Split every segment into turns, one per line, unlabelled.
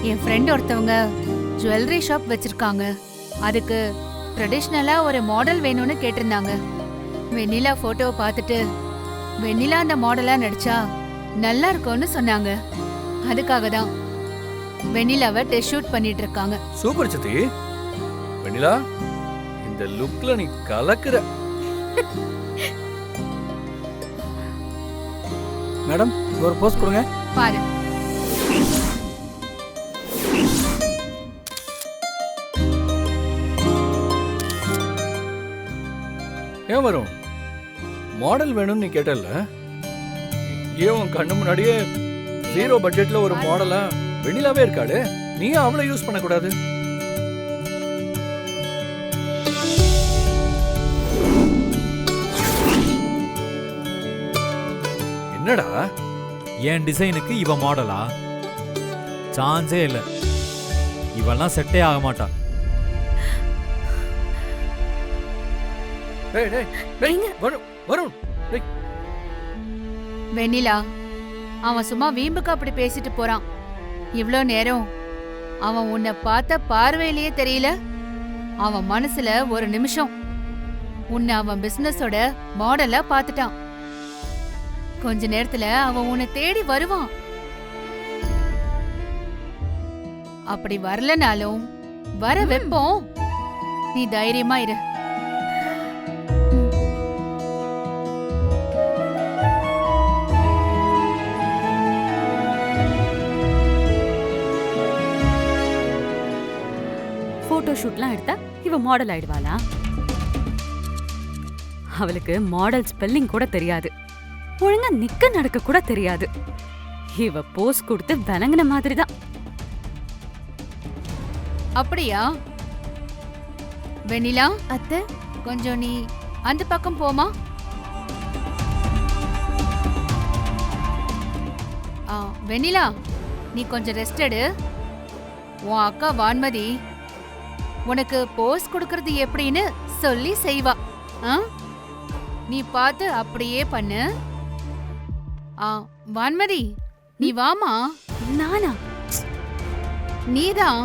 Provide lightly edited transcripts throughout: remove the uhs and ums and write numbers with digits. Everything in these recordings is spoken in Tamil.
என் ஃப்ரெண்ட் ஒருத்தவங்க ஜுவல்லரி ஷாப் வச்சிருக்காங்க. அதுக்கு ட்ரெடிஷ்னலா ஒரு மாடல் வேணும்னு கேட்டிருந்தாங்க. வெண்ணிலா போட்டோவை பார்த்துட்டு வெண்ணிலா அந்த மாடலா நடிச்சா நல்லா இருக்கும்னு சொன்னாங்க. அதுக்காக தான் வெண்ணிலாவை டெஸ்ட் ஷூட் பண்ணிட்டு இருக்காங்க.
சூப்பர் சித்தி. வெண்ணிலா, இந்த லுக்ல நீ கலக்குற.
மேடம், ஒரு போஸ்ட் கொடுங்க.
பாரு.
ஏன் வரும் மாடல் வேணும்னு நீ கேட்டல, ஏன் உன் கண்ணு முன்னாடியே 0 பட்ஜெட்ல ஒரு மாடலா வெண்ணிலாவே இருக்காடு, நீ அவளை யூஸ் பண்ணக்கூடாது? என்னடா
என் டிசைனுக்கு இவ மாடலா? சான்ஸே இல்ல. இவெல்லாம் செட்டே ஆக மாட்டா.
டேய் டேய் டேய், வரும் வரும். டேய்,
வெண்ணிலா, அவன் சும்மா வீம்புக்கு அப்படி பேசிட்டு போறான். இவ்ளோ நேரம் அவன் உன்னை பார்த்த பார்வையிலேயே தெரியல. அவன் மனசுல ஒரு நிமிஷம் உன்னை அவன் பிசினஸோட மாடலா பார்த்துட்டான். கொஞ்ச நேரத்துல அவன் உன்னை தேடி வருவான். அப்படி வரலனாலும் வர வைப்போம். நீ தைரியமா இரு.
போட்டோ ஷூட்லாம் எடுத்தா இவ மாடல் ஆயிடுவாளா? அவளுக்கு மாடல் ஸ்பெல்லிங் கூட தெரியாது. ஒழுங்கா நிக்க நடக்க கூட தெரியாது. இவ போஸ் கொடுத்து விளங்குன மாதிரி தான்.
அப்படியா? வெண்ணிலா,
அத்தை,
கொஞ்சம் நீ அந்த பக்கம் போமா. வெண்ணிலா, நீ கொஞ்சம் ரெஸ்ட் எடு. உன் அக்கா வான்மதி உனக்கு போஸ் கொடுக்கறது எப்படின்னு சொல்லி செய்வா. நீ பார்த்து அப்படியே பண்ணு. வான்மதி, நீ வாமா.
நானா?
நீதான்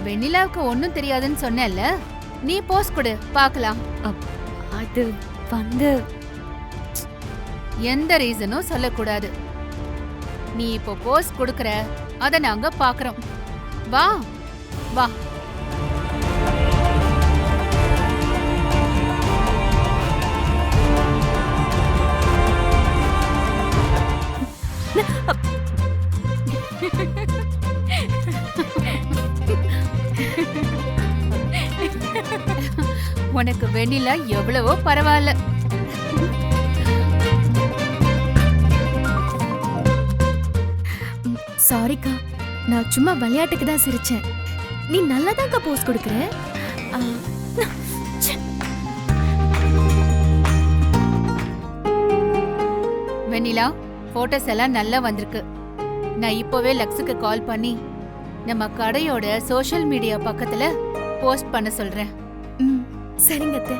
வெண்ணிலாவுக்கு ஒன்னும் தெரியாதுன்னு சொன்னல, நீ போஸ் கொடு பார்க்கலாம்.
அது வந்து
எந்த ரீசனும் சொல்லக்கூடாது. நீ இப்போ போஸ் கொடுக்கற, அத நாங்க பாக்குறோம். வா வா. உனக்கு வெண்ணிலா எவ்வளவோ பரவாயில்ல.
சாரிக்கா, நான் சும்மா விளையாட்டுக்கு தான் சிரிச்சேன். நீ நல்லாதான்க்கா போஸ் கொடுக்குற.
வெண்ணிலா, போட்டோஸ் எல்லாம் நல்லா வந்திருக்கு. நான் இப்போவே லக்ஸுக்கு கால் பண்ணி நம்ம கடையோட சோஷியல் மீடியா பக்கத்துல போஸ்ட் பண்ண சொல்றேன்.
சரிங்க அத்தை.